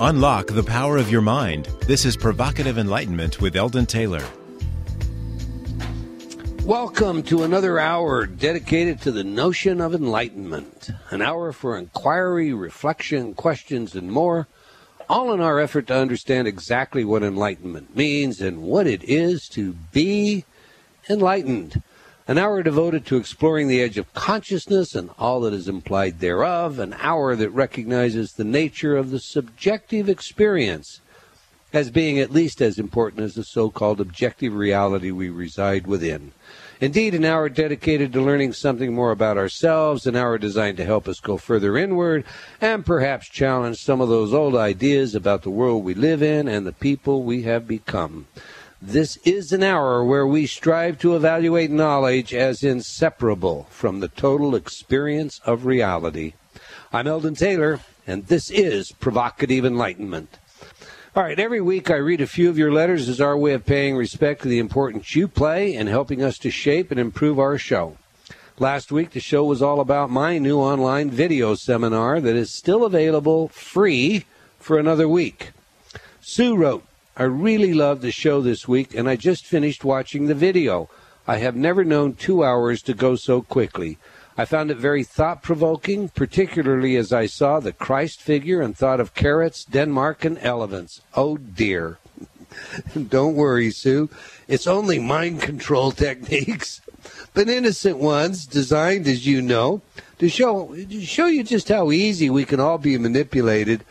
Unlock the power of your mind. This is Provocative Enlightenment with Eldon Taylor. Welcome to another hour dedicated to the notion of enlightenment. An hour for inquiry, reflection, questions, and more, all in our effort to understand exactly what enlightenment means and what it is to be enlightened. An hour devoted to exploring the edge of consciousness and all that is implied thereof. An hour that recognizes the nature of the subjective experience as being at least as important as the so-called objective reality we reside within. Indeed, an hour dedicated to learning something more about ourselves, an hour designed to help us go further inward and perhaps challenge some of those old ideas about the world we live in and the people we have become. This is an hour where we strive to evaluate knowledge as inseparable from the total experience of reality. I'm Eldon Taylor, and this is Provocative Enlightenment. All right, every week I read a few of your letters as our way of paying respect to the importance you play in helping us to shape and improve our show. Last week, the show was all about my new online video seminar that is still available free for another week. Sue wrote, I really loved the show this week, and I just finished watching the video. I have never known 2 hours to go so quickly. I found it very thought-provoking, particularly as I saw the Christ figure and thought of carrots, Denmark, and elephants. Oh, dear. Don't worry, Sue. It's only mind control techniques, but innocent ones designed, as you know, to show you just how easy we can all be manipulated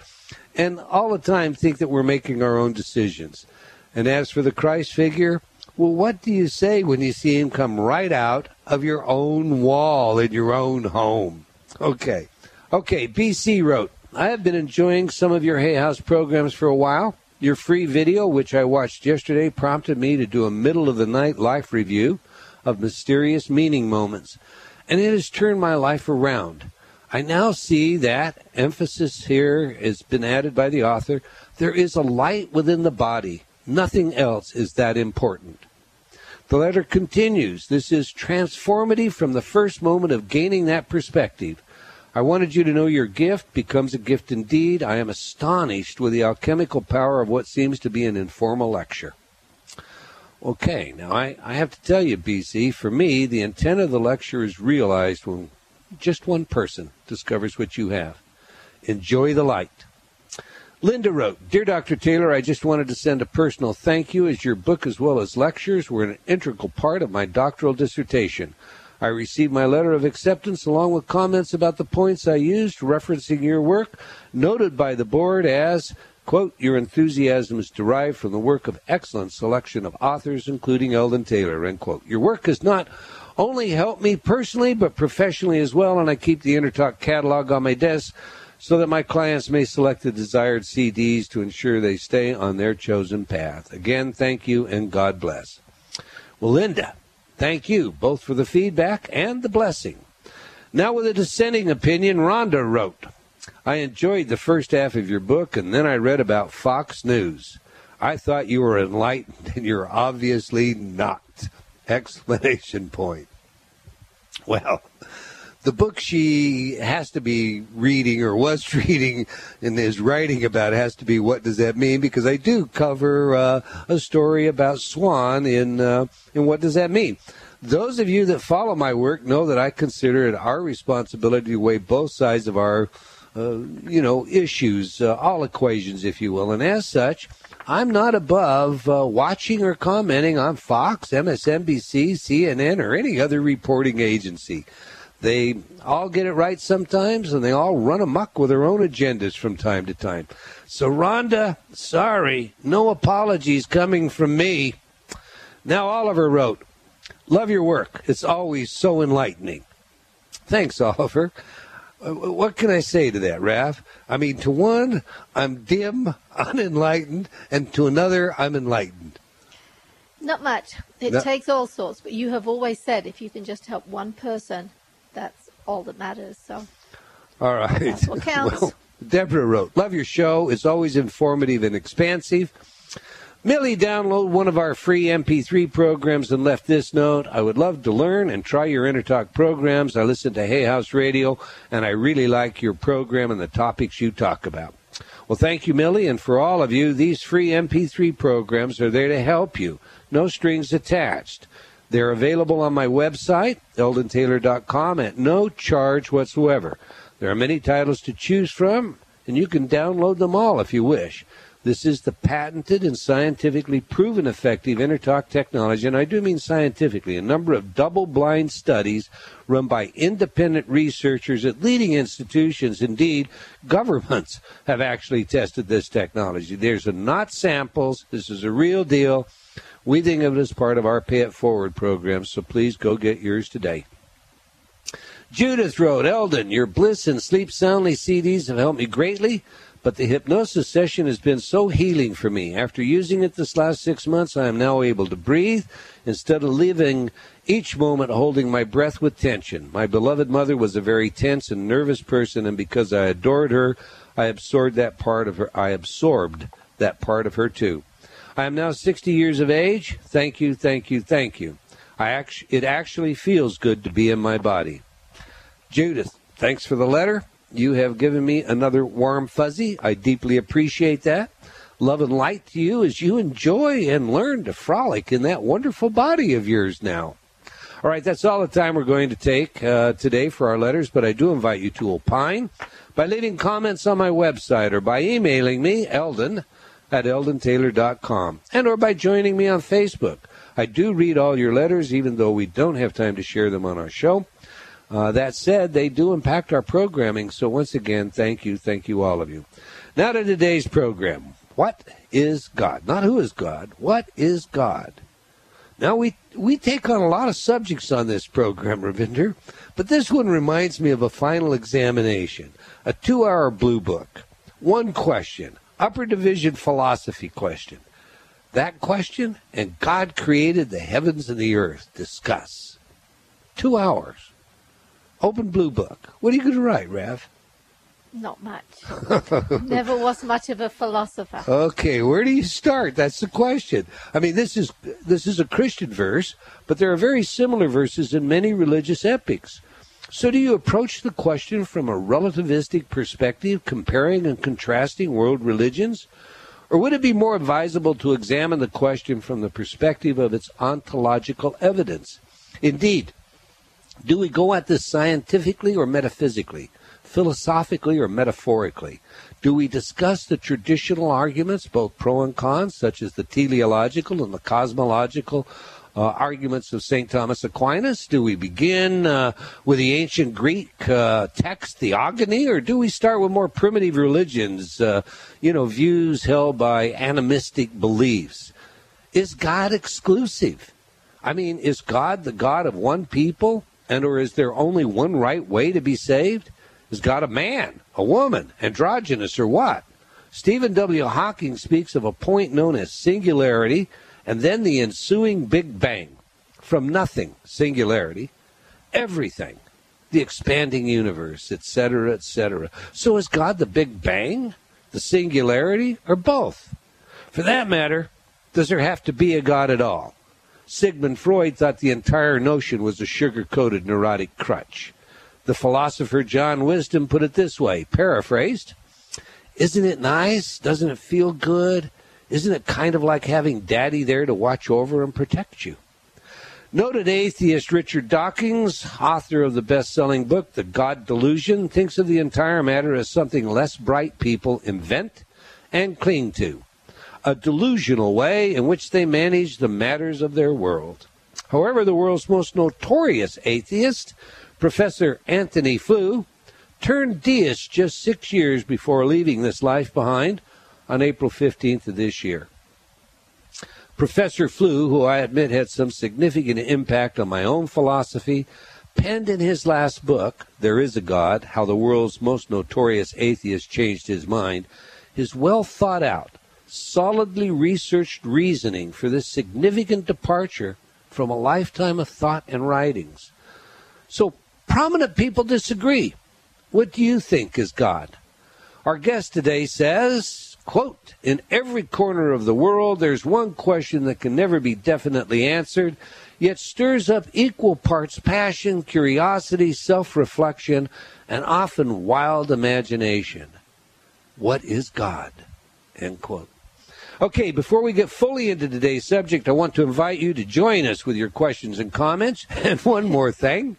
and all the time think that we're making our own decisions. And as for the Christ figure, well, what do you say when you see him come right out of your own wall in your own home? Okay, BC wrote, I have been enjoying some of your Hay House programs for a while. Your free video, which I watched yesterday, prompted me to do a middle-of-the-night life review of mysterious meaning moments, and it has turned my life around. I now see that, emphasis here has been added by the author, there is a light within the body. Nothing else is that important. The letter continues. This is transformative from the first moment of gaining that perspective. I wanted you to know your gift becomes a gift indeed. I am astonished with the alchemical power of what seems to be an informal lecture. Okay, now I have to tell you, BC, for me, the intent of the lecture is realized when just one person discovers what you have. Enjoy the light. Linda wrote, Dear Dr. Taylor, I just wanted to send a personal thank you as your book as well as lectures were an integral part of my doctoral dissertation. I received my letter of acceptance along with comments about the points I used referencing your work, noted by the board as, quote, your enthusiasm is derived from the work of excellent selection of authors, including Eldon Taylor, end quote. Your work has not only helped me personally, but professionally as well, and I keep the Intertalk catalog on my desk so that my clients may select the desired CDs to ensure they stay on their chosen path. Again, thank you, and God bless. Well, Linda, thank you both for the feedback and the blessing. Now with a dissenting opinion, Rhonda wrote, I enjoyed the first half of your book, and then I read about Fox News. I thought you were enlightened, and you're obviously not. Exclamation point. Well, the book she has to be reading or was reading and is writing about has to be What Does That Mean? Because I do cover a story about Swan in What Does That Mean? Those of you that follow my work know that I consider it our responsibility to weigh both sides of our, issues, all equations, if you will. And as such, I'm not above watching or commenting on Fox, MSNBC, CNN, or any other reporting agency. They all get it right sometimes, and they all run amok with their own agendas from time to time. So, Rhonda, sorry, no apologies coming from me. Now, Oliver wrote, love your work. It's always so enlightening. Thanks, Oliver. What can I say to that, Raph? I mean, to one, I'm dim, unenlightened, and to another, I'm enlightened. Not much. It takes all sorts, but you have always said if you can just help one person, that's all that matters. So, all right. That's what counts. Well, Deborah wrote, love your show. It's always informative and expansive. Millie downloaded one of our free MP3 programs and left this note. I would love to learn and try your Intertalk programs. I listen to Hay House Radio, and I really like your program and the topics you talk about. Well, thank you, Millie, and for all of you, these free MP3 programs are there to help you. No strings attached. They're available on my website, eldontaylor.com, at no charge whatsoever. There are many titles to choose from, and you can download them all if you wish. This is the patented and scientifically proven effective InterTalk technology, and I do mean scientifically. A number of double-blind studies run by independent researchers at leading institutions, indeed, governments, have actually tested this technology. There's not samples. This is a real deal. We think of it as part of our Pay It Forward program, so please go get yours today. Judith wrote, Eldon, your Bliss and Sleep Soundly CDs have helped me greatly, but the hypnosis session has been so healing for me. After using it this last 6 months, I am now able to breathe instead of living each moment holding my breath with tension. My beloved mother was a very tense and nervous person, and because I adored her, I absorbed that part of her too. I am now 60 years of age. Thank you, thank you, thank you. It actually feels good to be in my body. Judith, thanks for the letter. You have given me another warm fuzzy. I deeply appreciate that. Love and light to you as you enjoy and learn to frolic in that wonderful body of yours now. All right, that's all the time we're going to take today for our letters, but I do invite you to opine by leaving comments on my website or by emailing me, Eldon, at eldontaylor.com, and or by joining me on Facebook. I do read all your letters, even though we don't have time to share them on our show. That said, they do impact our programming, so once again, thank you all of you. Now to today's program. What is God? Not who is God. What is God? Now, we take on a lot of subjects on this program, Ravinder, but this one reminds me of a final examination, a 2-hour blue book. One question, upper division philosophy question. That question, and God created the heavens and the earth. Discuss. 2 hours. Open blue book. What are you going to write, Rav? Not much. Never was much of a philosopher. Okay, where do you start? That's the question. I mean, this is a Christian verse, but there are very similar verses in many religious epics. So do you approach the question from a relativistic perspective, comparing and contrasting world religions? Or would it be more advisable to examine the question from the perspective of its ontological evidence? Indeed, do we go at this scientifically or metaphysically, philosophically or metaphorically? Do we discuss the traditional arguments, both pro and con, such as the teleological and the cosmological arguments of St. Thomas Aquinas? Do we begin with the ancient Greek text, theogony, or do we start with more primitive religions, views held by animistic beliefs? Is God exclusive? I mean, is God the God of one people? And or is there only one right way to be saved? Is God a man, a woman, androgynous, or what? Stephen W. Hawking speaks of a point known as singularity, and then the ensuing Big Bang. From nothing, singularity, everything, the expanding universe, etc., etc. So is God the Big Bang, the singularity, or both? For that matter, does there have to be a God at all? Sigmund Freud thought the entire notion was a sugar-coated neurotic crutch. The philosopher John Wisdom put it this way, paraphrased, isn't it nice? Doesn't it feel good? Isn't it kind of like having Daddy there to watch over and protect you? Noted atheist Richard Dawkins, author of the best-selling book, The God Delusion, thinks of the entire matter as something less bright people invent and cling to, a delusional way in which they manage the matters of their world. However, the world's most notorious atheist, Professor Anthony Flew, turned deist just 6 years before leaving this life behind on April 15th of this year. Professor Flew, who I admit had some significant impact on my own philosophy, penned in his last book, There Is a God, How the World's Most Notorious Atheist Changed His Mind, his well-thought-out, solidly researched reasoning for this significant departure from a lifetime of thought and writings. So, prominent people disagree. What do you think is God? Our guest today says, quote, in every corner of the world, there's one question that can never be definitely answered, yet stirs up equal parts passion, curiosity, self-reflection, and often wild imagination. What is God? End quote. Okay, before we get fully into today's subject, I want to invite you to join us with your questions and comments. And one more thing,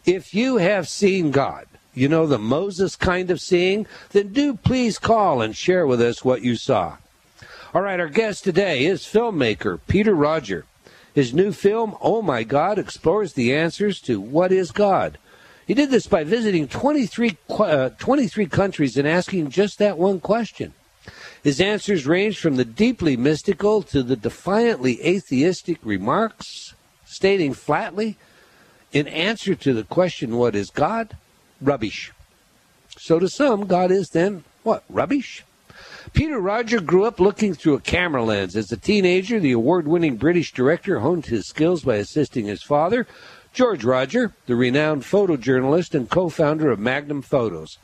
if you have seen God, you know, the Moses kind of seeing, then do please call and share with us what you saw. All right, our guest today is filmmaker Peter Rodger. His new film, Oh My God, explores the answers to what is God. He did this by visiting 23 countries and asking just that one question. His answers range from the deeply mystical to the defiantly atheistic remarks, stating flatly, in answer to the question, what is God? Rubbish. So to some, God is then, what, rubbish? Peter Rodger grew up looking through a camera lens. As a teenager, the award-winning British director honed his skills by assisting his father, George Rodger, the renowned photojournalist and co-founder of Magnum Photos.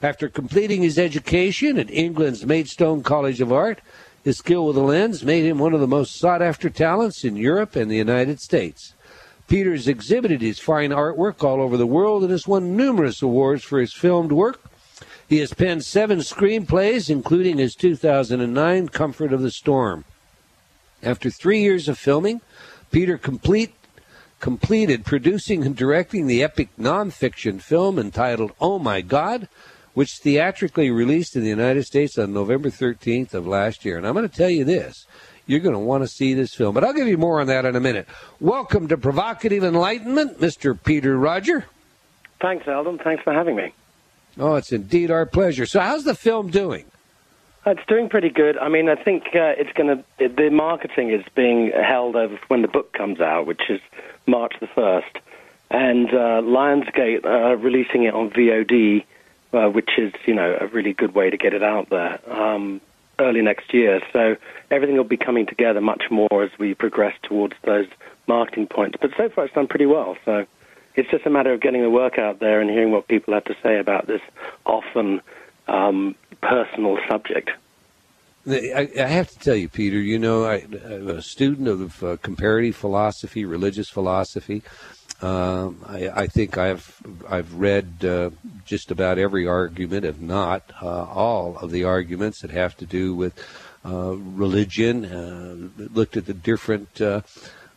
After completing his education at England's Maidstone College of Art, his skill with a lens made him one of the most sought-after talents in Europe and the United States. Peter's exhibited his fine artwork all over the world and has won numerous awards for his filmed work. He has penned 7 screenplays, including his 2009 Comfort of the Storm. After 3 years of filming, Peter completed producing and directing the epic nonfiction film entitled Oh My God, which theatrically released in the United States on November 13th of last year. And I'm going to tell you this, you're going to want to see this film, but I'll give you more on that in a minute. Welcome to Provocative Enlightenment, Mr. Peter Rodger. Thanks, Eldon. Thanks for having me. Oh, it's indeed our pleasure. So how's the film doing? It's doing pretty good. I mean, I think the marketing is being held over when the book comes out, which is March the 1st. And Lionsgate are releasing it on VOD, which is, a really good way to get it out there, early next year. So everything will be coming together much more as we progress towards those marketing points. But so far it's done pretty well. So it's just a matter of getting the work out there and hearing what people have to say about this often personal subject. I have to tell you, Peter, I'm a student of comparative philosophy, religious philosophy. I think I've read just about every argument, if not all of the arguments that have to do with religion, looked at the different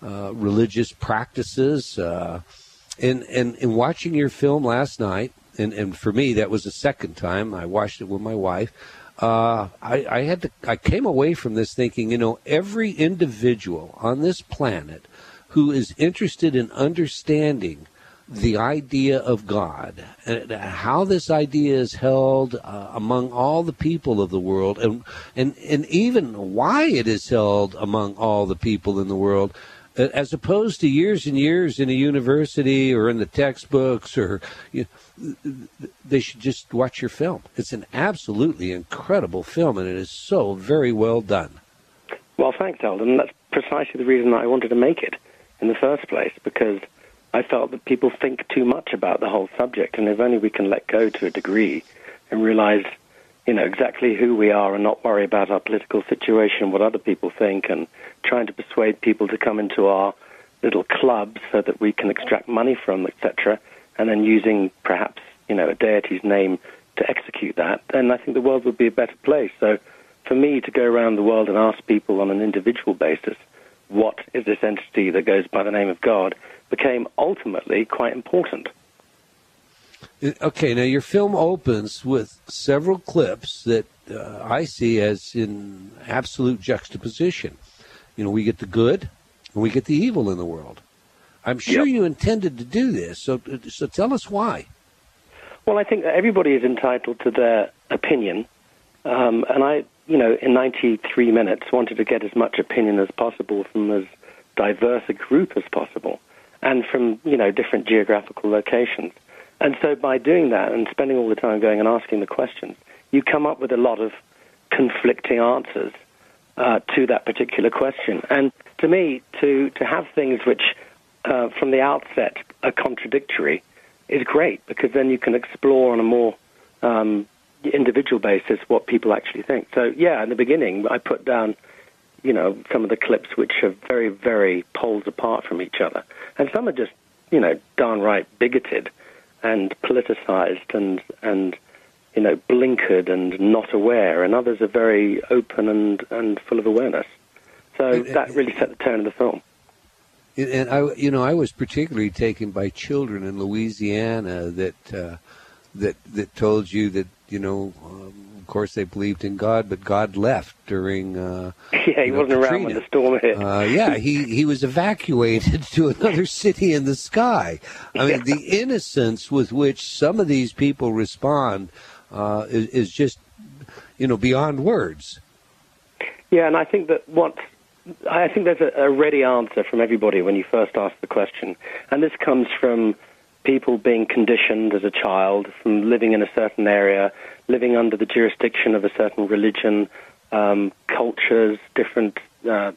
religious practices. In watching your film last night, and for me that was the second time I watched it with my wife, I came away from this thinking, every individual on this planet who is interested in understanding the idea of God and how this idea is held among all the people of the world, and even why it is held among all the people in the world, as opposed to years and years in a university or in the textbooks, or they should just watch your film. It's an absolutely incredible film, and it is so very well done. Well, thanks, Eldon. That's precisely the reason I wanted to make it in the first place, because I felt that people think too much about the whole subject, and if only we can let go to a degree and realize, exactly who we are and not worry about our political situation, what other people think, and trying to persuade people to come into our little clubs so that we can extract money from, etc., and then using perhaps, a deity's name to execute that, then I think the world would be a better place. So for me to go around the world and ask people on an individual basis, what is this entity that goes by the name of God, became ultimately quite important. Okay, now your film opens with several clips that I see as in absolute juxtaposition. We get the good and we get the evil in the world. I'm sure you intended to do this, so tell us why. Well, I think that everybody is entitled to their opinion, and I, in 93 minutes, wanted to get as much opinion as possible from as diverse a group as possible, and from, different geographical locations. And so by doing that and spending all the time going and asking the questions, you come up with a lot of conflicting answers to that particular question. And to me, to have things which, from the outset, are contradictory is great, because then you can explore on a more individual basis what people actually think. So, in the beginning, I put down, some of the clips which are very, very poles apart from each other. And some are just, downright bigoted and politicized and blinkered and not aware, and others are very open and full of awareness. So that really set the tone of the film. And I was particularly taken by children in Louisiana that told you that of course they believed in God, but God left during. He wasn't around when the storm hit. He was evacuated to another city in the sky. I mean, the innocence with which some of these people respond is just beyond words. Yeah, and I think that I think there's a ready answer from everybody when you first ask the question. And this comes from people being conditioned as a child, from living in a certain area, living under the jurisdiction of a certain religion, cultures, different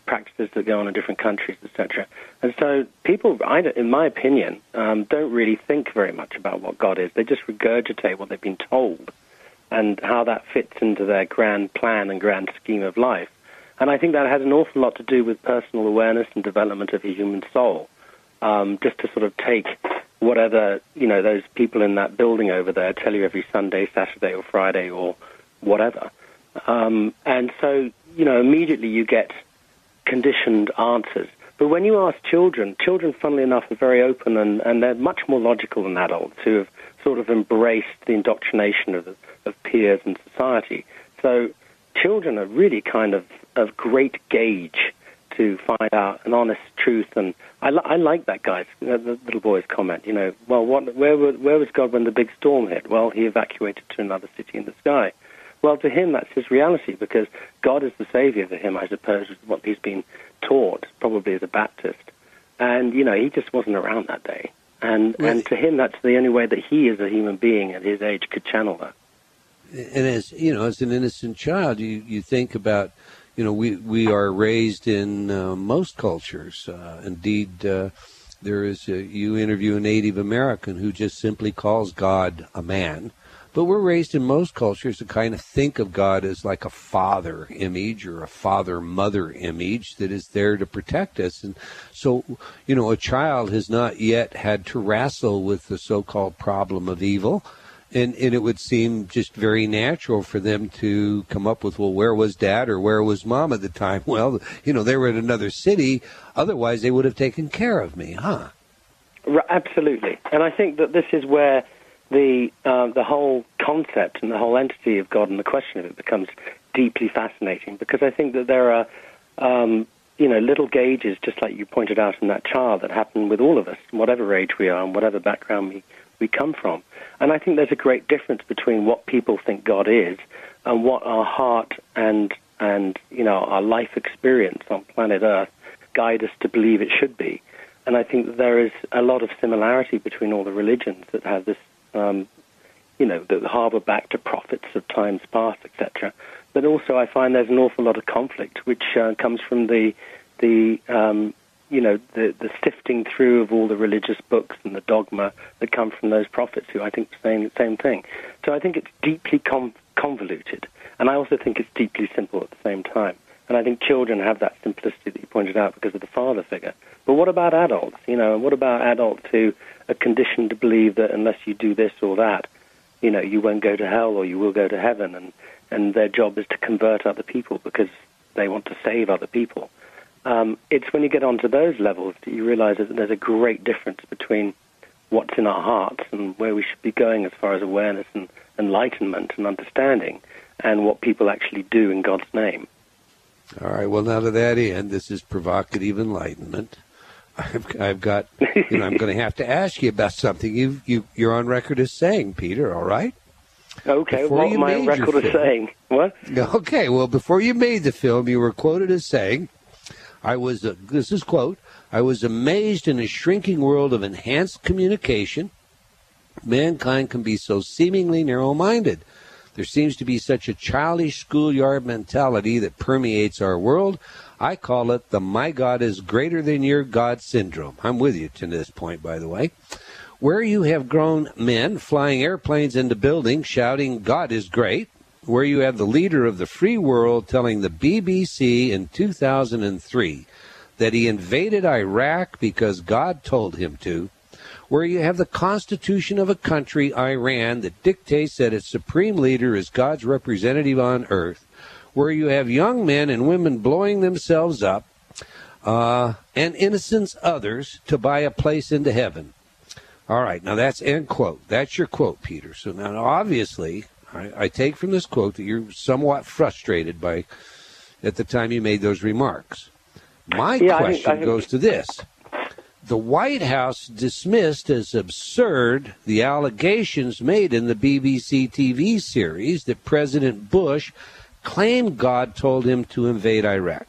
practices that go on in different countries, etc. And so people, in my opinion, don't really think very much about what God is. They just regurgitate what they've been told and how that fits into their grand plan and grand scheme of life. And I think that has an awful lot to do with personal awareness and development of the human soul. Just to sort of take whatever, those people in that building over there tell you every Sunday, Saturday or Friday or whatever. And so, immediately you get conditioned answers. But when you ask children, funnily enough, are very open and they're much more logical than adults who have sort of embraced the indoctrination of peers and society. So children are really kind of great gauge to find out an honest truth. And I like that guy's, the little boy's comment, where was God when the big storm hit? Well, he evacuated to another city in the sky. Well, to him, that's his reality, because God is the Savior for him, I suppose, is what he's been taught, probably as a Baptist. And, he just wasn't around that day. And to him, that's the only way that he, as a human being at his age, could channel that. And as an innocent child, you think about, we are raised in most cultures. Indeed, there is you interview a Native American who just simply calls God a man. But we're raised in most cultures to kind of think of God as like a father image or a father-mother image that is there to protect us. And so, a child has not yet had to wrestle with the so-called problem of evil. And it would seem just very natural for them to come up with, well, where was Dad or where was Mom at the time? Well, they were in another city. Otherwise, they would have taken care of me, huh? Absolutely. And I think that this is where the whole concept and the whole entity of God and the question of it becomes deeply fascinating, because I think that there are, little gauges, just like you pointed out in that child, that happen with all of us, whatever age we are and whatever background we come from. And I think there's a great difference between what people think God is and what our heart and our life experience on planet Earth guide us to believe it should be. And I think that there is a lot of similarity between all the religions that have this, that harbour back to prophets of times past, etc. But also I find there's an awful lot of conflict, which comes from the sifting through of all the religious books and the dogma that come from those prophets who I think are saying the same thing. So I think it's deeply convoluted, and I also think it's deeply simple at the same time. And I think children have that simplicity that you pointed out because of the father figure. But what about adults? What about adults who are conditioned to believe that unless you do this or that, you won't go to hell or you will go to heaven, and their job is to convert other people because they want to save other people. It's when you get onto those levels that you realize that there's a great difference between what's in our hearts and where we should be going as far as awareness and enlightenment and understanding, and what people actually do in God's name. All right. Well, now to that end, this is provocative enlightenment. I've got, I'm going to have to ask you about something you're on record as saying, Peter. All right. Okay. What my record is saying? What? Okay. Well, before you made the film, you were quoted as saying, this is quote, "I was amazed in a shrinking world of enhanced communication. Mankind can be so seemingly narrow-minded. There seems to be such a childish schoolyard mentality that permeates our world. I call it the my God is greater than your God syndrome." I'm with you to this point, by the way. "Where you have grown men flying airplanes into buildings shouting God is great, where you have the leader of the free world telling the BBC in 2003 that he invaded Iraq because God told him to, where you have the constitution of a country, Iran, that dictates that its supreme leader is God's representative on earth, where you have young men and women blowing themselves up, and innocents others to buy a place into heaven. All right, now that's end quote. That's your quote, Peter. So now obviously, I take from this quote that you're somewhat frustrated by at the time you made those remarks. My question goes to this. The White House dismissed as absurd the allegations made in the BBC TV series that President Bush claimed God told him to invade Iraq.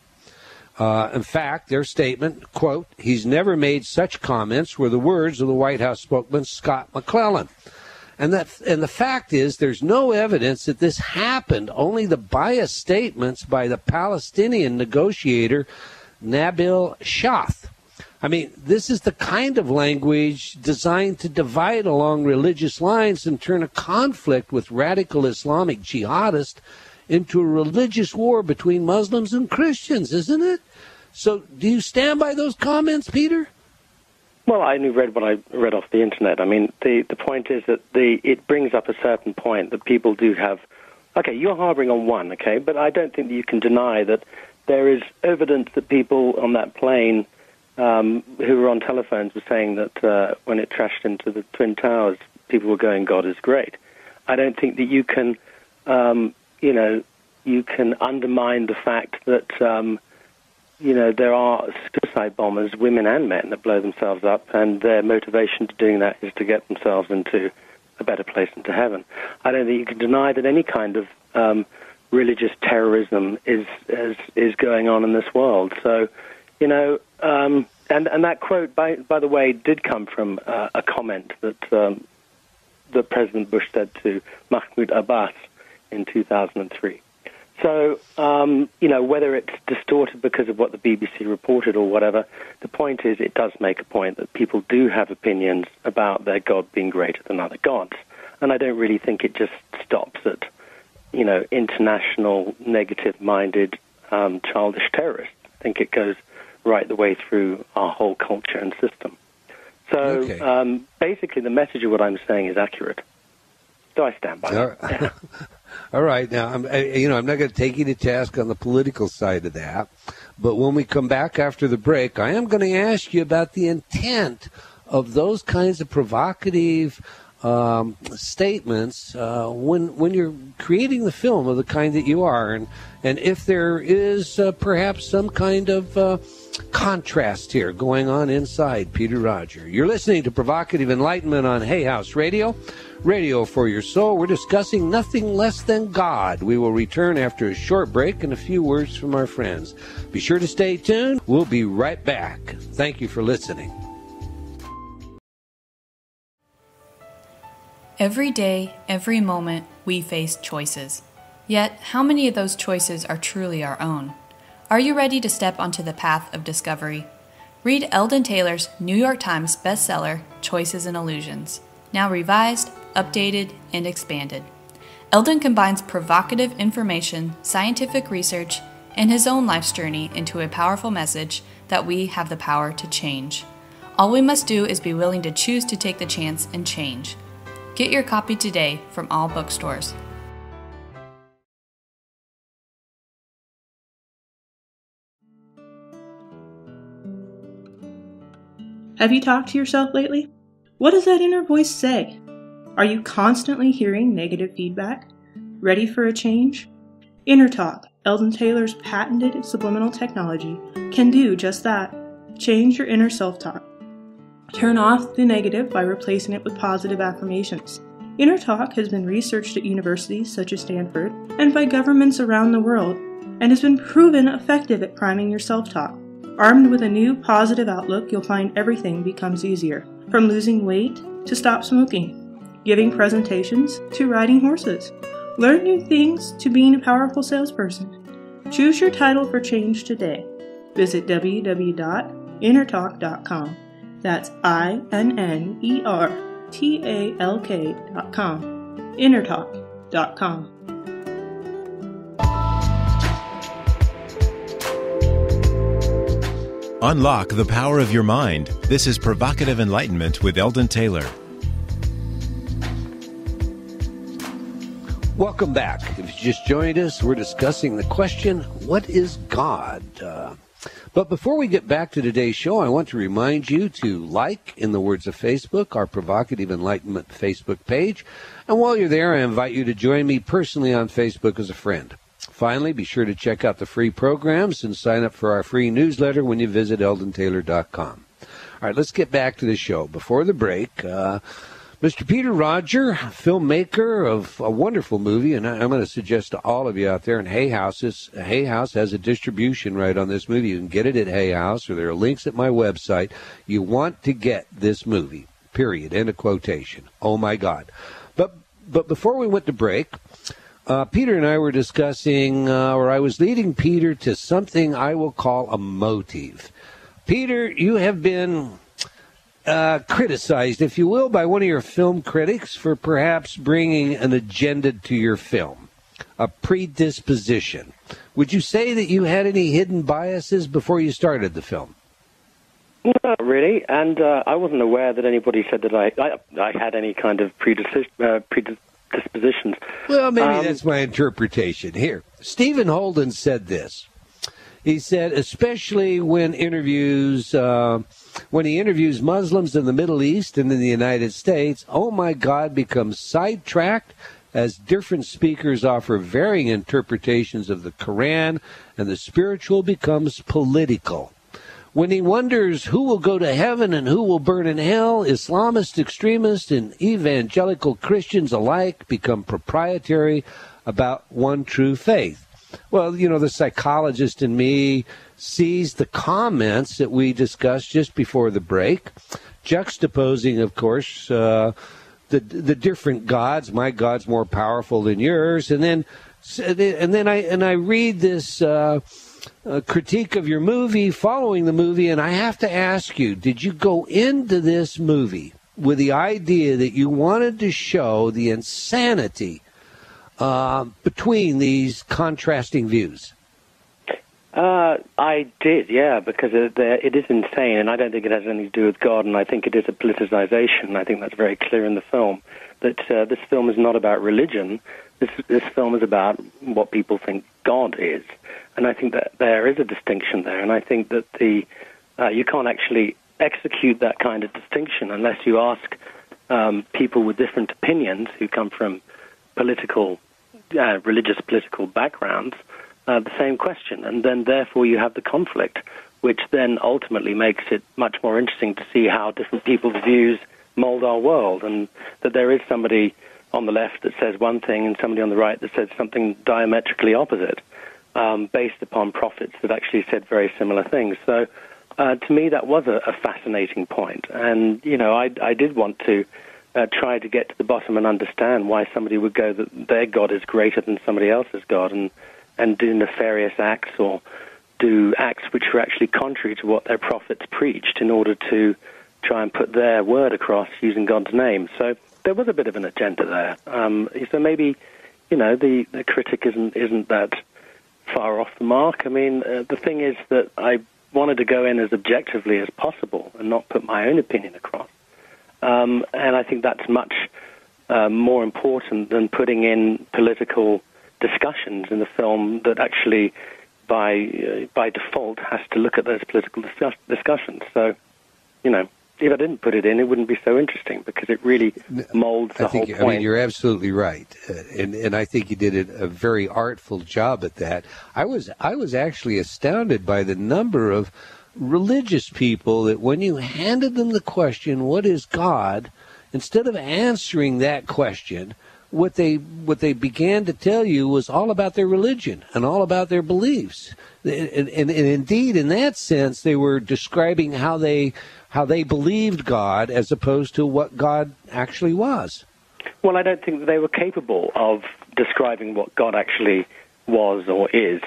In fact, their statement, quote, "He's never made such comments," were the words of the White House spokesman Scott McClellan. And the fact is, there's no evidence that this happened, only the biased statements by the Palestinian negotiator Nabil Shath. I mean, this is the kind of language designed to divide along religious lines and turn a conflict with radical Islamic jihadists into a religious war between Muslims and Christians, isn't it? So do you stand by those comments, Peter? Well, I only read what I read off the internet. I mean, the point is that it brings up a certain point that people do have. Okay, you're harboring on one, okay, but I don't think that you can deny that there is evidence that people on that plane who were on telephones were saying that when it crashed into the Twin Towers, people were going, "God is great." I don't think that you can, you can undermine the fact that, there are suicide bombers, women and men, that blow themselves up, and their motivation to doing that is to get themselves into a better place, into heaven. I don't think you can deny that any kind of religious terrorism is going on in this world. So, and that quote, by the way, did come from a comment that President Bush said to Mahmoud Abbas in 2003. So, whether it's distorted because of what the BBC reported or whatever, the point is it does make a point that people do have opinions about their God being greater than other gods. And I don't really think it just stops at, international, negative-minded, childish terrorists. I think it goes right the way through our whole culture and system. So, basically, the message of what I'm saying is accurate. So I stand by it. Yeah. All right. Now, I'm not going to take you to task on the political side of that. But when we come back after the break, I am going to ask you about the intent of those kinds of provocative statements when you're creating the film of the kind that you are, and if there is perhaps some kind of contrast here going on inside Peter Rodger. You're listening to Provocative Enlightenment on Hay House Radio. Radio for your soul. We're discussing nothing less than God. We will return after a short break and a few words from our friends. Be sure to stay tuned. We'll be right back. Thank you for listening. Every day, every moment, we face choices. Yet, how many of those choices are truly our own? Are you ready to step onto the path of discovery? Read Eldon Taylor's New York Times bestseller, Choices and Illusions, now revised, updated, and expanded. Eldon combines provocative information, scientific research, and his own life's journey into a powerful message that we have the power to change. All we must do is be willing to choose to take the chance and change. Get your copy today from all bookstores. Have you talked to yourself lately? What does that inner voice say? Are you constantly hearing negative feedback? Ready for a change? Inner Talk, Eldon Taylor's patented subliminal technology, can do just that. Change your inner self-talk. Turn off the negative by replacing it with positive affirmations. Inner Talk has been researched at universities such as Stanford and by governments around the world, and has been proven effective at priming your self-talk. Armed with a new positive outlook, you'll find everything becomes easier. From losing weight to stop smoking, giving presentations to riding horses. Learn new things to being a powerful salesperson. Choose your title for change today. Visit www.innertalk.com. That's INNERTALK.com. Innertalk.com. Unlock the power of your mind. This is Provocative Enlightenment with Eldon Taylor. Welcome back. If you just joined us, we're discussing the question, what is God? But before we get back to today's show, I want to remind you to like, in the words of Facebook, our Provocative Enlightenment Facebook page. And while you're there, I invite you to join me personally on Facebook as a friend. Finally, be sure to check out the free programs and sign up for our free newsletter when you visit eldontaylor.com. All right, let's get back to the show. Before the break, Mr. Peter Rodger, filmmaker of a wonderful movie, and I'm going to suggest to all of you out there in Hay House has a distribution right on this movie. You can get it at Hay House, or there are links at my website. You want to get this movie, period, end of quotation. Oh, my God. But before we went to break, Peter and I were discussing, or I was leading Peter to something I will call a motive. Peter, you have been criticized, if you will, by one of your film critics for perhaps bringing an agenda to your film, a predisposition. Would you say that you had any hidden biases before you started the film? Not really, and I wasn't aware that anybody said that I had any kind of predispositions. Well, maybe that's my interpretation. Here, Stephen Holden said this. He said, especially when he interviews Muslims in the Middle East and in the United States, oh my God, becomes sidetracked as different speakers offer varying interpretations of the Quran, and the spiritual becomes political. When he wonders who will go to heaven and who will burn in hell, Islamist extremists and evangelical Christians alike become proprietary about one true faith. Well, you know, the psychologist in me sees the comments that we discussed just before the break, juxtaposing, of course, the different gods. My God's more powerful than yours, and then I read this critique of your movie, following the movie, and I have to ask you: did you go into this movie with the idea that you wanted to show the insanity between these contrasting views? I did, yeah, because it is insane, and I don't think it has anything to do with God, and I think it is a politicization. I think that's very clear in the film, that this film is not about religion. This film is about what people think God is, and I think that there is a distinction there, and I think that you can't actually execute that kind of distinction unless you ask people with different opinions who come from religious political backgrounds, the same question, and then therefore you have the conflict, which then ultimately makes it much more interesting to see how different people's views mold our world, and that there is somebody on the left that says one thing and somebody on the right that says something diametrically opposite, based upon prophets that actually said very similar things. So to me that was a fascinating point, and you know, I did want to try to get to the bottom and understand why somebody would go that their God is greater than somebody else's God, and do nefarious acts or do acts which were actually contrary to what their prophets preached in order to try and put their word across using God's name. So there was a bit of an agenda there. So maybe, you know, the critic isn't that far off the mark. I mean, the thing is that I wanted to go in as objectively as possible and not put my own opinion across. And I think that's much more important than putting in political discussions in the film that actually, by default, has to look at those political discussions. So, you know, if I didn't put it in, it wouldn't be so interesting, because it really molds the whole point. I mean, you're absolutely right, and I think you did a very artful job at that. I was actually astounded by the number of religious people that when you handed them the question, what is God, instead of answering that question, what they began to tell you was all about their religion and all about their beliefs. And indeed, in that sense, they were describing how they believed God as opposed to what God actually was. Well, I don't think that they were capable of describing what God actually was or is.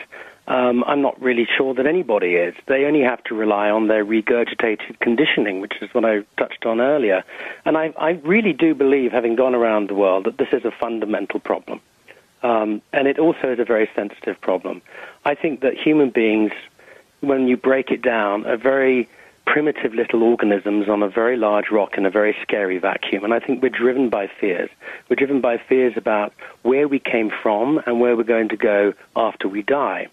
I'm not really sure that anybody is. They only have to rely on their regurgitated conditioning, which is what I touched on earlier. And I really do believe, having gone around the world, that this is a fundamental problem. And it also is a very sensitive problem. I think that human beings, when you break it down, are very primitive little organisms on a very large rock in a very scary vacuum. And I think we're driven by fears. We're driven by fears about where we came from and where we're going to go after we die.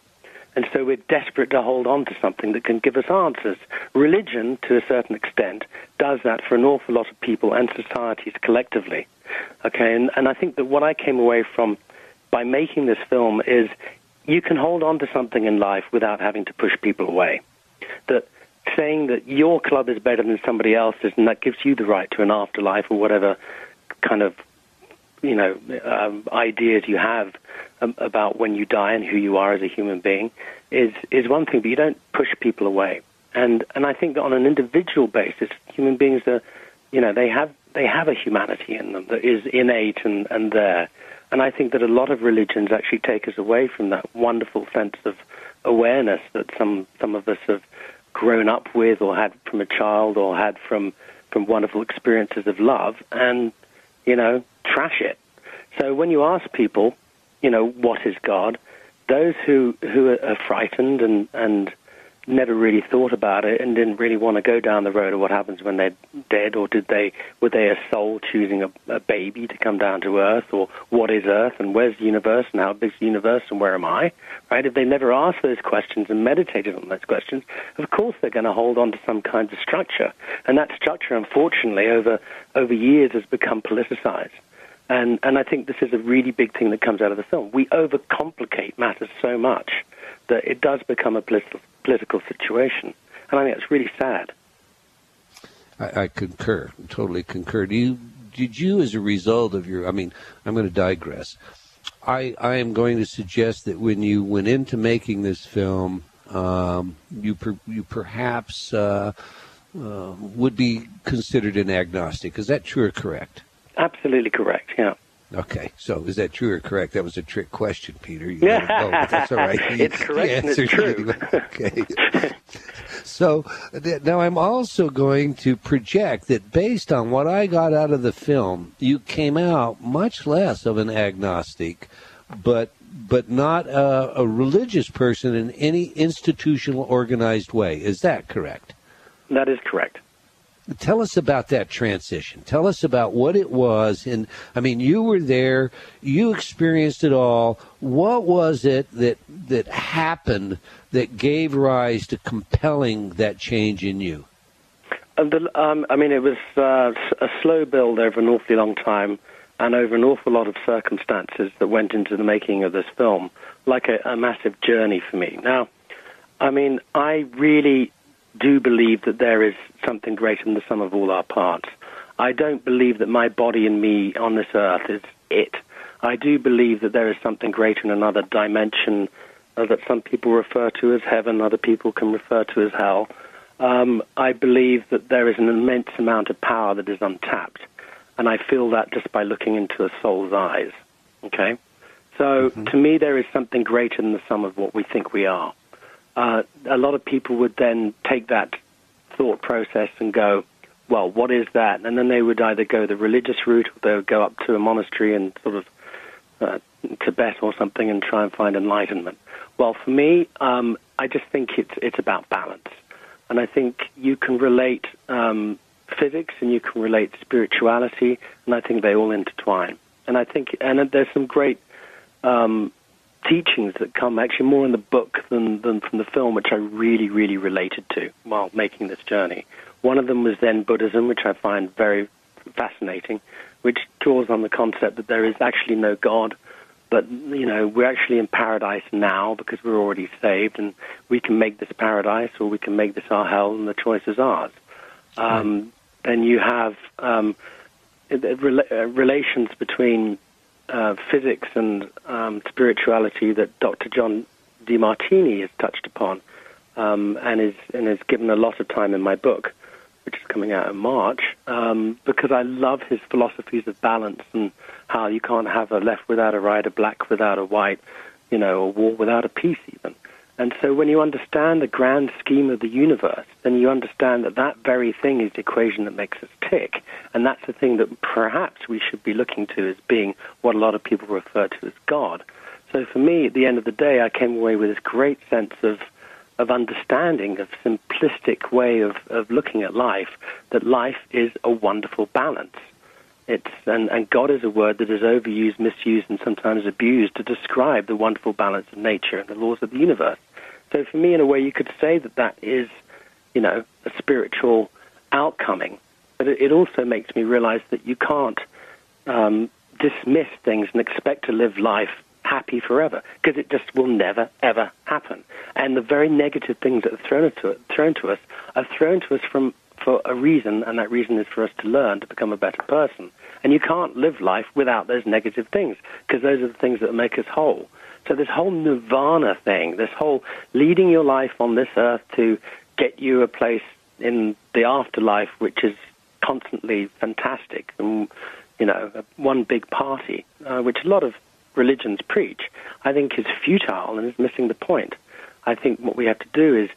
And so we're desperate to hold on to something that can give us answers. Religion, to a certain extent, does that for an awful lot of people and societies collectively. Okay, and I think that what I came away from by making this film is you can hold on to something in life without having to push people away. That saying that your club is better than somebody else's and that gives you the right to an afterlife or whatever kind of, ideas you have about when you die and who you are as a human being is one thing, but you don't push people away. And I think that on an individual basis, human beings are, they have a humanity in them that is innate and there. And I think that a lot of religions actually take us away from that wonderful sense of awareness that some of us have grown up with or had from a child or had from wonderful experiences of love and, trash it. So when you ask people, what is God, those who are frightened and never really thought about it and didn't really want to go down the road of what happens when they're dead, or were they a soul choosing a baby to come down to Earth, or what is Earth and where's the universe and how big's the universe and where am I, right? If they never asked those questions and meditated on those questions, of course they're going to hold on to some kind of structure. And that structure, unfortunately, over years has become politicized. And I think this is a really big thing that comes out of the film. We overcomplicate matters so much that it does become a political situation. And I think it's really sad. I concur, totally concur. Did you, as a result of your, I'm going to digress. I am going to suggest that when you went into making this film, you perhaps would be considered an agnostic. Is that true or correct? Absolutely correct, yeah. Okay, so is that true or correct? That was a trick question, Peter. You let it go, but that's all right. It's correct and it's true. Okay. So now I'm also going to project that based on what I got out of the film, you came out much less of an agnostic, but not a religious person in any institutional organized way. Is that correct? That is correct. Tell us about that transition. Tell us about what it was. And you were there. You experienced it all. What was it that happened that gave rise to compelling that change in you? It was a slow build over an awfully long time and over an awful lot of circumstances that went into the making of this film, like a massive journey for me. Now, I really do believe that there is something greater than the sum of all our parts. I don't believe that my body and me on this earth is it. I do believe that there is something greater in another dimension that some people refer to as heaven, other people can refer to as hell. I believe that there is an immense amount of power that is untapped, and I feel that just by looking into a soul's eyes. Okay? So, to me, there is something greater than the sum of what we think we are. A lot of people would then take that thought process and go, well, what is that? And then they would either go the religious route or they would go up to a monastery in sort of Tibet or something and try and find enlightenment. Well, for me, I just think it's about balance. And I think you can relate physics and you can relate spirituality, and I think they all intertwine. And I think, and there's some great teachings that come actually more in the book than from the film, which I really, really related to while making this journey. One of them was Zen Buddhism, which I find very fascinating, which draws on the concept that there is actually no God, but, we're actually in paradise now because we're already saved, and we can make this paradise or we can make this our hell, and the choice is ours. Then you have relations between physics and spirituality that Dr. John DeMartini has touched upon and is given a lot of time in my book, which is coming out in March, because I love his philosophies of balance and how you can't have a left without a right, a black without a white, a war without a peace even. And so when you understand the grand scheme of the universe, then you understand that very thing is the equation that makes us tick. And that's the thing that perhaps we should be looking to as being what a lot of people refer to as God. So for me, at the end of the day, I came away with this great sense of understanding, of simplistic way of looking at life, that life is a wonderful balance. And God is a word that is overused, misused, and sometimes abused to describe the wonderful balance of nature and the laws of the universe. So for me, in a way, you could say that is, a spiritual outcoming. But it also makes me realize that you can't dismiss things and expect to live life happy forever, because it just will never, ever happen. And the very negative things that are thrown to us are thrown to us for a reason, and that reason is for us to learn to become a better person. And you can't live life without those negative things, because those are the things that make us whole. So this whole nirvana thing, this whole leading your life on this earth to get you a place in the afterlife, which is constantly fantastic, and, one big party, which a lot of religions preach, I think is futile and is missing the point. I think what we have to do is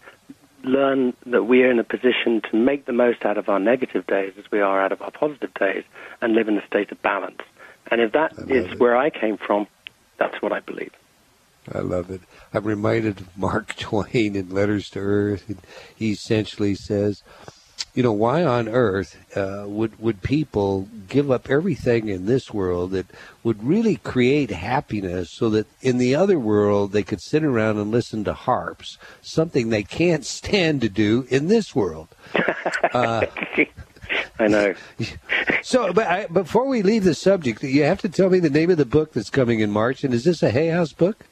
learn that we are in a position to make the most out of our negative days as we are out of our positive days, and live in a state of balance. And if that is where I came from, that's what I believe. I love it. I'm reminded of Mark Twain in Letters to Earth. He essentially says, why on earth would people give up everything in this world that would really create happiness, so that in the other world they could sit around and listen to harps, something they can't stand to do in this world? I know. So, but before we leave the subject, you have to tell me the name of the book that's coming in March. And is this a Hay House book?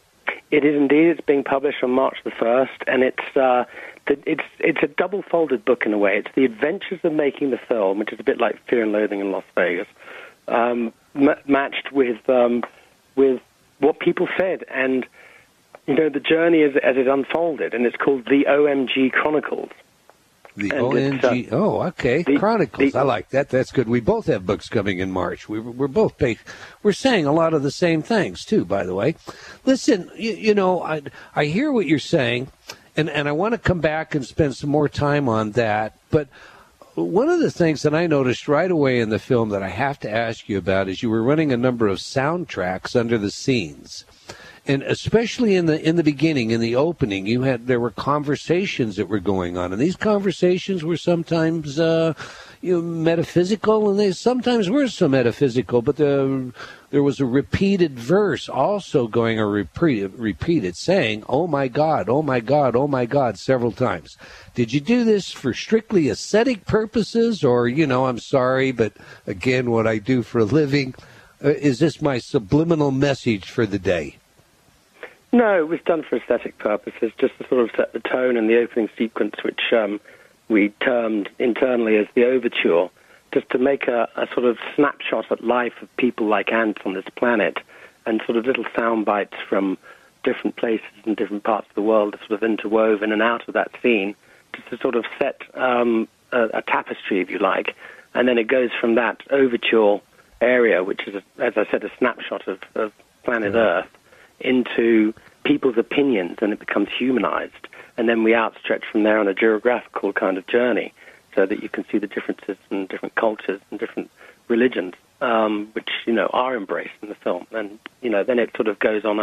It is indeed. It's being published on March the 1st, and it's a double-folded book in a way. It's the adventures of making the film, which is a bit like Fear and Loathing in Las Vegas, matched with what people said, and the journey as it unfolded. And it's called The OMG Chronicles. The OMG. Okay. Chronicles. I like that. That's good. We both have books coming in March. We're both we're saying a lot of the same things too, by the way. Listen, I hear what you're saying, and I want to come back and spend some more time on that. But one of the things that I noticed right away in the film that I have to ask you about is you were running a number of soundtracks under the scenes. And especially in the beginning, in the opening, there were conversations that were going on, and these conversations were sometimes metaphysical, and they sometimes were so metaphysical. But there was a repeated verse also going, or repeated saying, "Oh my God, oh my God, oh my God," several times. Did you do this for strictly aesthetic purposes, or I'm sorry, but again, what I do for a living, is this my subliminal message for the day? No, it was done for aesthetic purposes, just to sort of set the tone in the opening sequence, which we termed internally as the overture, just to make a sort of snapshot at life of people like ants on this planet, and sort of little sound bites from different places and different parts of the world, sort of interwoven in and out of that scene, just to sort of set a tapestry, if you like. And then it goes from that overture area, which is, as I said, a snapshot of planet Earth, into people's opinions, and it becomes humanized. And then we outstretch from there on a geographical kind of journey, so that you can see the differences in different cultures and different religions, which, are embraced in the film. And, then it sort of goes on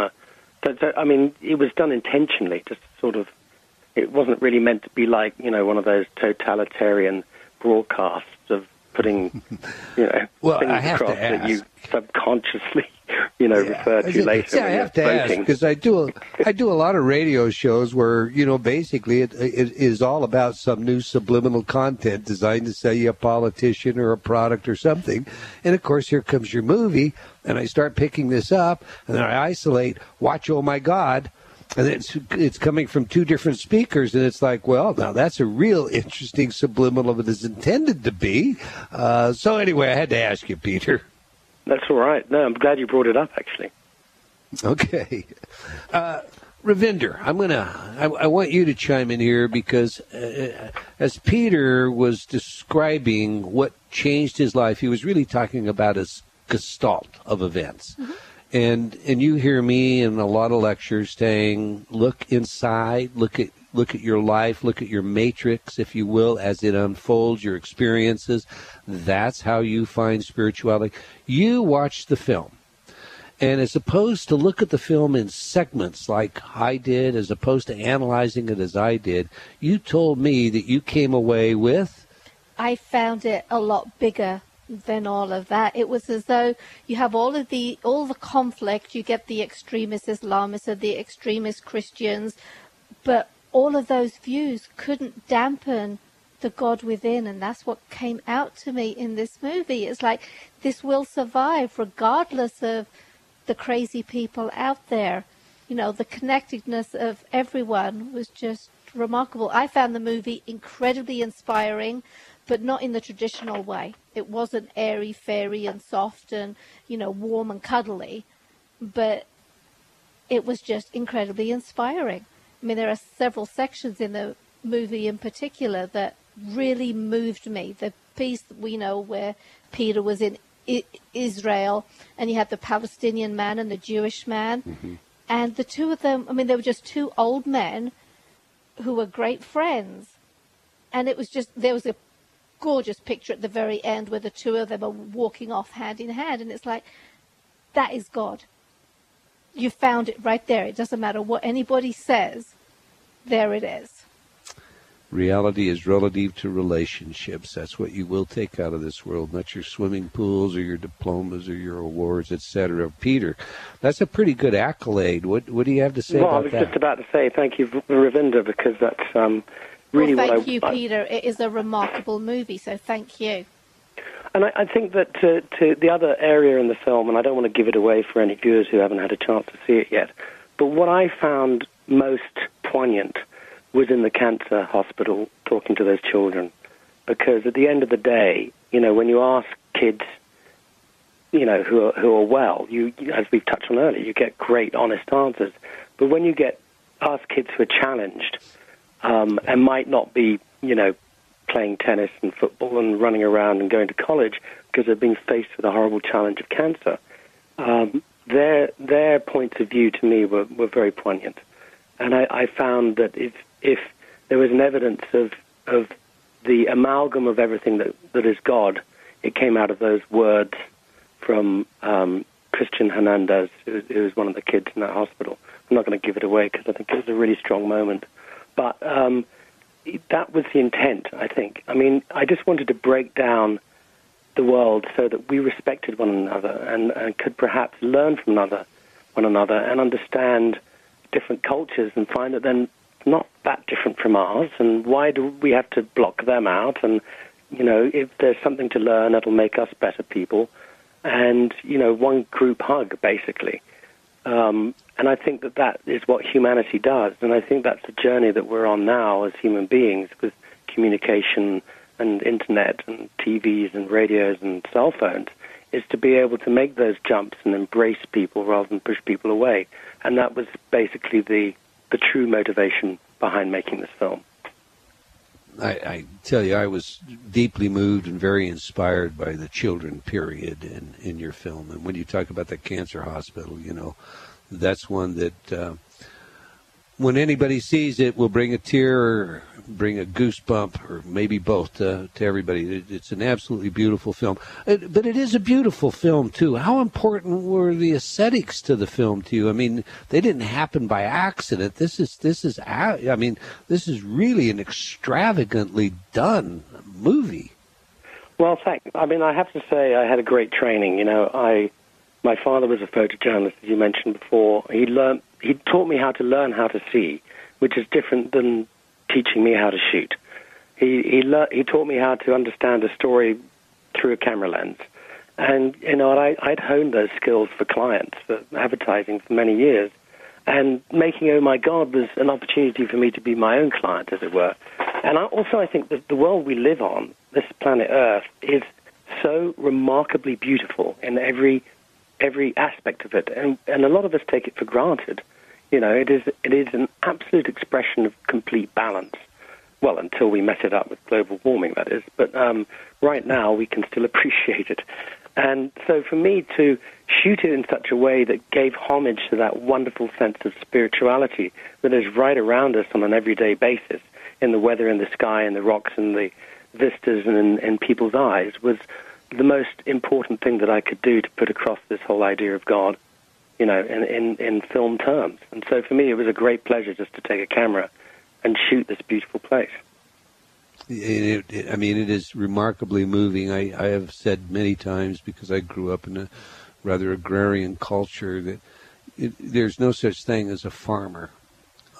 it was done intentionally, just sort of, it wasn't really meant to be like, one of those totalitarian broadcasts of putting, well, things across that you subconsciously refer to later. Yeah, I have to ask, because I do a lot of radio shows where, basically it is all about some new subliminal content designed to sell you a politician or a product or something. And, of course, here comes your movie, and I start picking this up, and then I isolate, watch, oh, my God, and it's coming from two different speakers, and it's like, well, now that's a real interesting subliminal if it is intended to be. So anyway, I had to ask you, Peter. That's all right. No, I'm glad you brought it up, actually. Okay. Ravinder, I want you to chime in here, because as Peter was describing what changed his life, he was really talking about his gestalt of events. Mm-hmm. And you hear me in a lot of lectures saying, look inside, look at your life, look at your matrix, if you will, as it unfolds, your experiences. That's how you find spirituality. You watch the film. And as opposed to look at the film in segments like I did, as opposed to analyzing it as I did, you told me that you came away with... I found it a lot bigger than all of that. It was as though you have all the conflict. You get the extremist Islamists and the extremist Christians, but all of those views couldn't dampen the God within, and that's what came out to me in this movie. It's like, this will survive regardless of the crazy people out there. You know, the connectedness of everyone was just remarkable. I found the movie incredibly inspiring, but not in the traditional way. It wasn't airy, fairy, and soft and, you know, warm and cuddly, but it was just incredibly inspiring. I mean, there are several sections in the movie in particular that really moved me. The piece that we know where Peter was in Israel, and you had the Palestinian man and the Jewish man, mm-hmm. and the two of them, I mean, they were just two old men who were great friends, and it was just, there was a gorgeous picture at the very end where the two of them are walking off hand in hand, and it's like, that is God. You found it right there. It doesn't matter what anybody says, there it is. Reality is relative to relationships. That's what you will take out of this world, not your swimming pools or your diplomas or your awards, etc. Peter, that's a pretty good accolade. What do you have to say about that? Well, I was just about to say thank you, Ravinder, because that's really what I... Thank you, Peter. It is a remarkable movie, so thank you. And I think that to the other area in the film, and I don't want to give it away for any viewers who haven't had a chance to see it yet, but what I found most poignant was in the cancer hospital talking to those children. Because at the end of the day, you know, when you ask kids, you know, who are well, you as we've touched on earlier, you get great, honest answers. But when you ask kids who are challenged and might not be, you know, playing tennis and football and running around and going to college because they're being faced with a horrible challenge of cancer, their points of view to me were very poignant. And I found that if there was an evidence of the amalgam of everything that is God, it came out of those words from Christian Hernandez, who was one of the kids in that hospital. I'm not going to give it away because I think it was a really strong moment. But that was the intent, I think. I mean, I just wanted to break down the world so that we respected one another and could perhaps learn from one another and understand different cultures and find that they're not that different from ours, and why do we have to block them out? And, you know, if there's something to learn, that'll make us better people. And, you know, one group hug, basically. And I think that is what humanity does. And I think that's the journey that we're on now as human beings with communication and internet and TVs and radios and cell phones, is to be able to make those jumps and embrace people rather than push people away. And that was basically the true motivation behind making this film. I tell you, I was deeply moved and very inspired by the children, period, in your film. And when you talk about the cancer hospital, you know, that's one that when anybody sees it will bring a tear or bring a goosebump, or maybe both, to everybody. It's an absolutely beautiful film. But it is a beautiful film, too. How important were the aesthetics to the film to you? I mean, they didn't happen by accident. This is really an extravagantly done movie. Well, thanks. I mean, I have to say I had a great training. You know, my father was a photojournalist, as you mentioned before. He taught me how to learn how to see, which is different than teaching me how to shoot. He taught me how to understand a story through a camera lens. And, you know, I'd honed those skills for clients, for advertising for many years. And making Oh My God was an opportunity for me to be my own client, as it were. And I think that the world we live on, this planet Earth, is so remarkably beautiful in every aspect of it. And a lot of us take it for granted. You know, it is an absolute expression of complete balance. Well, until we mess it up with global warming, that is. But right now, we can still appreciate it. And so for me to shoot it in such a way that gave homage to that wonderful sense of spirituality that is right around us on an everyday basis, in the weather, in the sky, in the rocks, in the vistas, and in people's eyes, was the most important thing that I could do to put across this whole idea of God. in film terms. And so for me, it was a great pleasure just to take a camera and shoot this beautiful place. It is remarkably moving. I have said many times, because I grew up in a rather agrarian culture, that there's no such thing as a farmer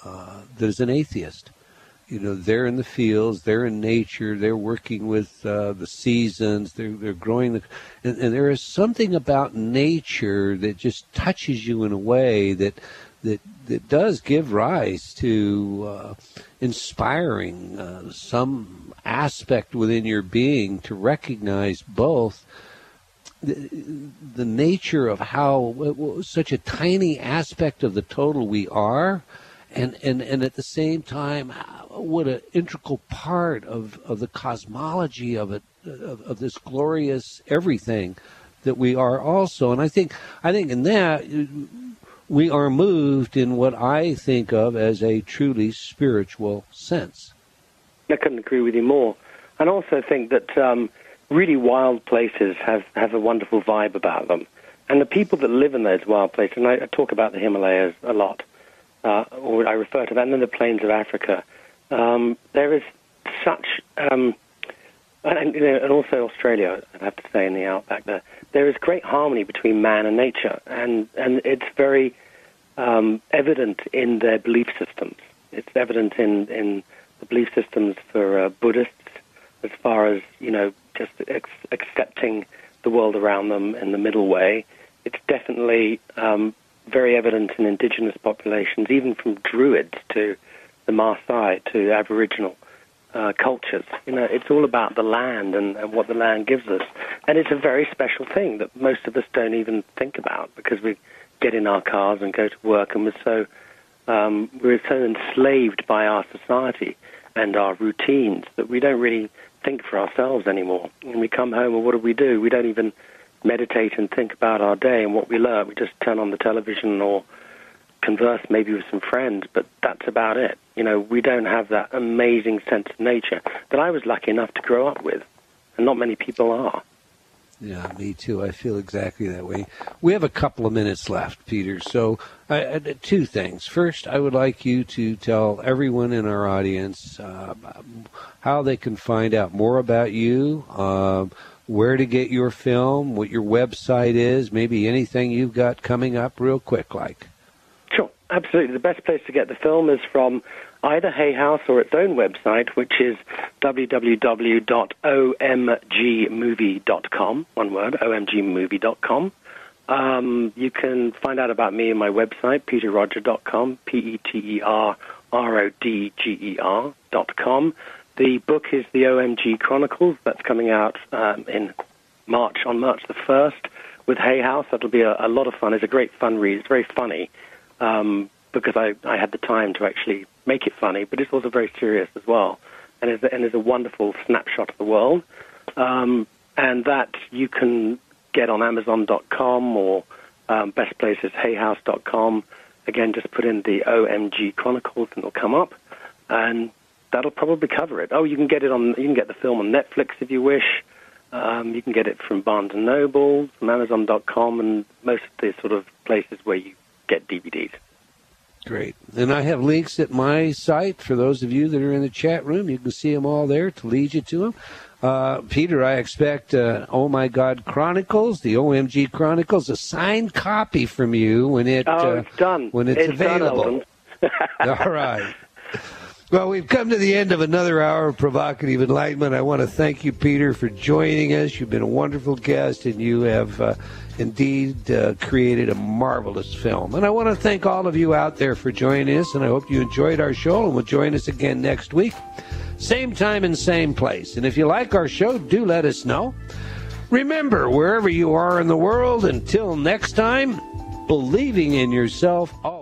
that is an atheist. They're in the fields, they're in nature, they're working with the seasons, they're growing, and there is something about nature that just touches you in a way that does give rise to inspiring some aspect within your being to recognize both the nature of how such a tiny aspect of the total we are, and at the same time, what an integral part of the cosmology of it, of this glorious everything that we are also. And I think in that we are moved in what I think of as a truly spiritual sense. I couldn't agree with you more. And I also think that really wild places have a wonderful vibe about them. And the people that live in those wild places, and I talk about the Himalayas a lot, or I refer to that, and then the plains of Africa, there is such, and also Australia, I'd have to say, in the outback there is great harmony between man and nature, and it's very evident in their belief systems. It's evident in the belief systems for Buddhists, as far as, just accepting the world around them in the middle way. It's definitely very evident in indigenous populations, even from Druids to the Maasai to Aboriginal cultures. It's all about the land and what the land gives us. And it's a very special thing that most of us don't even think about, because we get in our cars and go to work, and we're so enslaved by our society and our routines that we don't really think for ourselves anymore. When we come home, and what do? We don't even meditate and think about our day and what we learn. We just turn on the television or converse maybe with some friends, but that's about it. We don't have that amazing sense of nature that I was lucky enough to grow up with, and not many people are. Yeah, me too. I feel exactly that way. We have a couple of minutes left, Peter. So two things. First, I would like you to tell everyone in our audience how they can find out more about you, where to get your film, what your website is, maybe anything you've got coming up real quick like. Sure, absolutely. The best place to get the film is from either Hay House or its own website, which is www.omgmovie.com, one word, omgmovie.com. You can find out about me on my website, peterrodger.com, peterrodger.com. The book is the OMG Chronicles. That's coming out on March the 1st with Hay House. That'll be a lot of fun. It's a great fun read. It's very funny because I had the time to actually make it funny, but it's also very serious as well. And it's a wonderful snapshot of the world. And that you can get on Amazon.com or best place is hayhouse.com. Again, just put in the OMG Chronicles and it'll come up. And that'll probably cover it. Oh, you can get the film on Netflix if you wish. You can get it from Barnes & Noble, from Amazon.com, and most of the sort of places where you get DVDs. Great. And I have links at my site for those of you that are in the chat room. You can see them all there to lead you to them. Peter, I expect Oh My God Chronicles, the OMG Chronicles, a signed copy from you when it's done. When it's available. Done, All right. Well, we've come to the end of another hour of Provocative Enlightenment. I want to thank you, Peter, for joining us. You've been a wonderful guest, and you have indeed created a marvelous film. And I want to thank all of you out there for joining us, and I hope you enjoyed our show and will join us again next week. Same time and same place. And if you like our show, do let us know. Remember, wherever you are in the world, until next time, believing in yourself always.